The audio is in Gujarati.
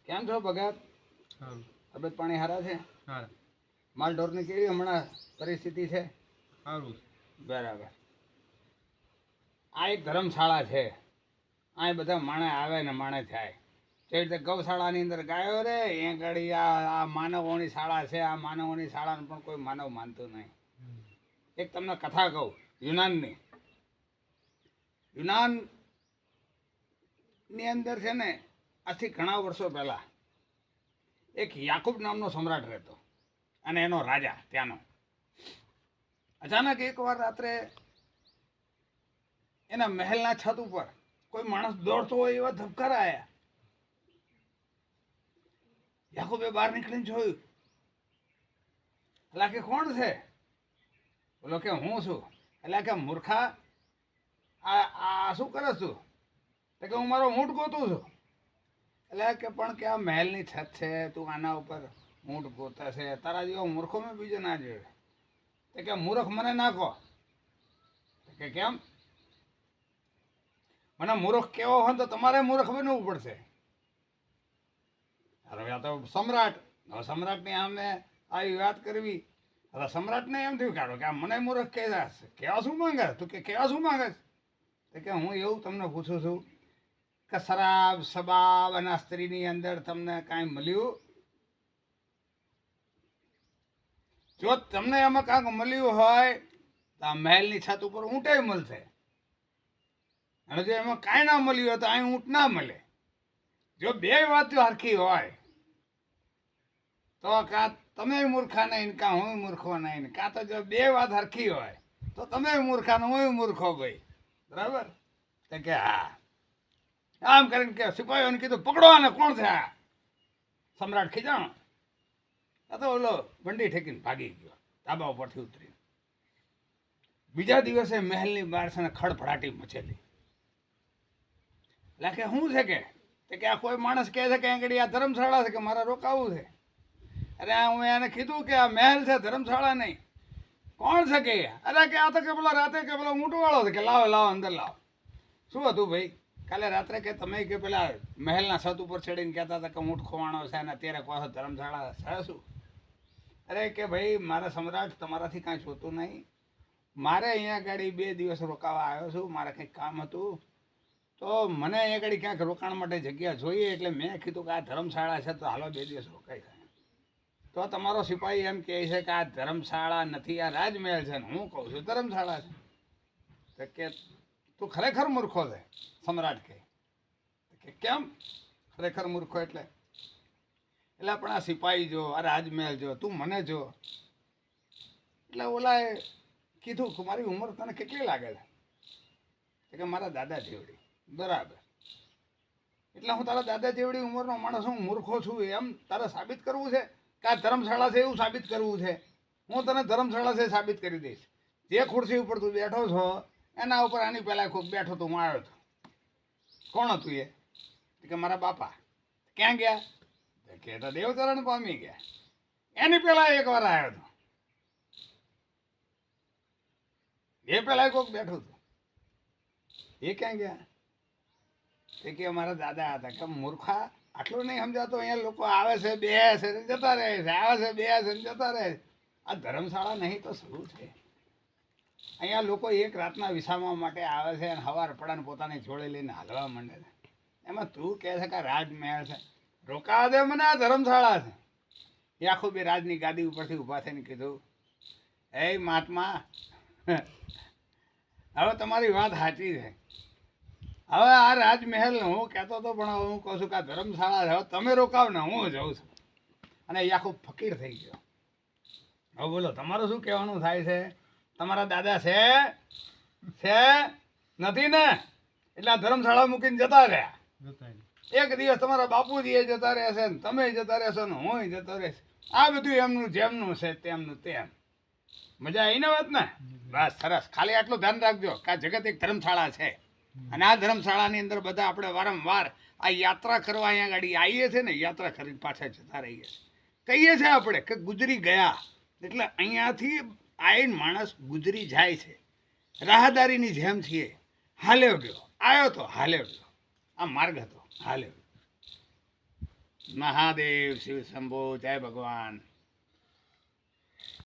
કેમ છો ભગત? સારું તબિયત પાણી સારા છે? સારું માલ ઢોરની કેવી હમણાં પરિસ્થિતિ છે? સારું બરાબર. આ એક ધર્મશાળા છે. આ બધા માણે આવે ને માણે જાય. જે રીતે ગૌશાળાની અંદર ગાયો રે એ ગાડી આ માનવોની શાળા છે. આ માનવોની શાળાને પણ કોઈ માનવ માનતું નહીં. એક તમને કથા કહું યુનાનની. યુનાનની અંદર છે ને આજથી ઘણા વર્ષો પહેલા એક યાકૂબ નામનો સમ્રાટ રહેતો અને એનો રાજા ત્યાંનો. અચાનક એકવાર રાત્રે એના મહેલના છત ઉપર કોઈ માણસ દોડતો હોય એવા ધબકારા આવ્યા. યાકૂબે બહાર નીકળીને જોયું. એટલે કે કોણ છે? બોલો કે હું છું. એટલે કે મૂર્ખા આ શું કરે તું? તો કે હું મારો ઊંટ ગોતું છું. એટલે કે પણ કે આ મહેલની છત છે, તું આના ઉપર ઊંટ ગોતે છે, તારા જેવો મૂર્ખો મેં બીજો ના જોયો. તો કે મૂર્ખ મને નાખો. કે કેમ? મને મૂર્ખ કેવો હોય તો તમારે મૂર્ખ બનવું પડશે. હવે આ તો સમ્રાટ, હવે સમ્રાટની સામે આવી વાત કરવી. હવે સમ્રાટને એમ થયું કાઢો કે આ મને મૂર્ખ કેવા શું માંગે? તું કે કેવા શું માંગે? તો કે હું એવું તમને પૂછું છું કે શરાબ શબાબ અને આ સ્ત્રીની અંદર તમને કાંઈ મળ્યું? જો તમને એમાં કાંઈક મળ્યું હોય તો આ મહેલની છત ઉપર ઊંટે મળશે, અને જો એમાં કાંઈ ના મળ્યું હોય તો અહીં ઊંટ ના મળે. જો બે વાત હરખી હોય તો કાં તમે મૂર્ખા નહીં કાં હું મૂર્ખો નહીં, કાં તો જો બે વાત હરખી હોય તો તમે મૂર્ખા ને હું મૂર્ખો ભાઈ. બરાબર? તો કે હા. આમ કરીને કે સિપાહીઓને કીધું પકડો આને, કોણ છે આ? સમ્રાટ ખીજાણો. આ તો ઓલો બંડી ઠેકીને ભાગી ગયો ધાબા ઉપરથી ઉતરી. બીજા દિવસે મહેલની બહાર છે ને ખડફડાટી મચેલી. એટલે કે શું છે કે આ કોઈ માણસ કહે છે કે આગળ આ ધર્મશાળા છે કે મારે રોકાવું છે. અરે હું એને કીધું કે આ મહેલ છે, ધર્મશાળા નહીં. કોણ છે કે? અરે કે આ તો કે પેલા રાતે કે પેલો ઊંટવાળો છે કે લાવો લાવો અંદર લાવો. શું હતું ભાઈ? કાલે રાત્રે કે તમે કે પેલા મહેલના છત ઉપર ચડીને કહેતા હતા કે ઊંટ ખોવાણો છે અને અત્યારે કહો છો ધર્મશાળા છે શું? અરે કે ભાઈ મારા સમ્રાટ તમારાથી કાંઈ જોતું નહીં. મારે અહીંયા ગાડી 2 દિવસ રોકાવા આવ્યો છું, મારે કંઈક કામ હતું તો મને અહીંયા ગાડી ક્યાંક રોકાણ માટે જગ્યા જોઈએ, એટલે મેં કીધું કે આ ધર્મશાળા છે તો હાલો 2 દિવસ રોકાઈ જાય. તો તમારો સિપાહી એમ કહે છે કે આ ધર્મશાળા નથી, આ રાજમહેલ છે. ને હું કહું છું ધર્મશાળા છે. તો કે તું ખરેખર મૂર્ખો છે. સમ્રાટ કહે કે કેમ ખરેખર મૂર્ખો? એટલે પણ આ સિપાહી જો, આ રાજમહેલ જો, તું મને જો. એટલે ઓલાએ કીધું કે મારી ઉંમર તને કેટલી લાગે છે? કે મારા દાદા જેવડી. બરાબર. એટલે હું તારા દાદા જેવડી ઉંમરનો માણસ હું મૂર્ખો છું એમ તારે સાબિત કરવું છે કે આ ધર્મશાળા છે એવું સાબિત કરવું છે? હું તને ધર્મશાળા છે સાબિત કરી દઈશ. જે ખુરશી ઉપર તું બેઠો છો એના ઉપર આની પહેલાં કોઈક બેઠો તો હું આવ્યો હતો. કોણ હતું એ? કે મારા બાપા. ક્યાં ગયા? કે તો દેવચરણ પામી ગયા. એની પહેલાં એકવાર આવ્યો હતો. એ પહેલાં કોઈક બેઠું હતું. એ ક્યાં ગયા? કે અમારા દાદા હતા. કે મૂર્ખા આટલું નહીં સમજાતો? અહીંયા લોકો આવે છે, બે છે જતા રહે છે, આવે છે, બે છે જતા રહે છે. આ ધર્મશાળા નહીં તો શું છે? અહીંયા લોકો એક રાતના વિસામા માટે આવે છે અને સવાર પડાને પોતાની જોડે લઈને હાલવા માંડે છે. એમાં તું કહે છે કે રાજમહેલ છે? રોકાવા દે મને, આ ધર્મશાળા છે. એ આખું બે રાજની ગાદી ઉપરથી ઊભા થઈને કીધું, એ મહાત્મા, હવે તમારી વાત સાચી છે. હવે આ રાજમહેલ હું કહેતો હતો પણ હવે હું કહું છું કે આ ધર્મશાળા છે. હવે તમે રોકાવ ને હું જાઉં છું. અને એ આખું ફકીર થઈ ગયો. હવે બોલો તમારું શું કહેવાનું થાય છે? તમારા દાદા છે નથી ને? એટલે આ ધર્મશાળા મૂકીને જતા રહ્યા. એક દિવસ તમારા બાપુજી એ જતા રહેશે ને તમે જતા રહેશો ને હું જતો રહેશે. આ બધું એમનું જેમનું છે તેમનું તેમ. મજા આવી ને વાત ને? બસ સરસ. ખાલી આટલું ધ્યાન રાખજો કે આ જગત એક ધર્મશાળા છે અને આ ધર્મશાળાની અંદર બધા આપણે વારંવાર આ યાત્રા કરવા અહીંયા ગાડી આવીએ છીએ ને, યાત્રા કરીને પાછા જતા રહીએ છીએ. કહીએ છીએ આપણે કે ગુજરી ગયા, એટલે અહીંયાથી આવીને માણસ ગુજરી જાય છે. રાહદારીની જેમ છીએ. હાલ્યો ગયો, આવ્યો તો હાલ્યો ગયો. આ માર્ગ હતો, હાલ્યો. મહાદેવ શિવ શંભો જય ભગવાન.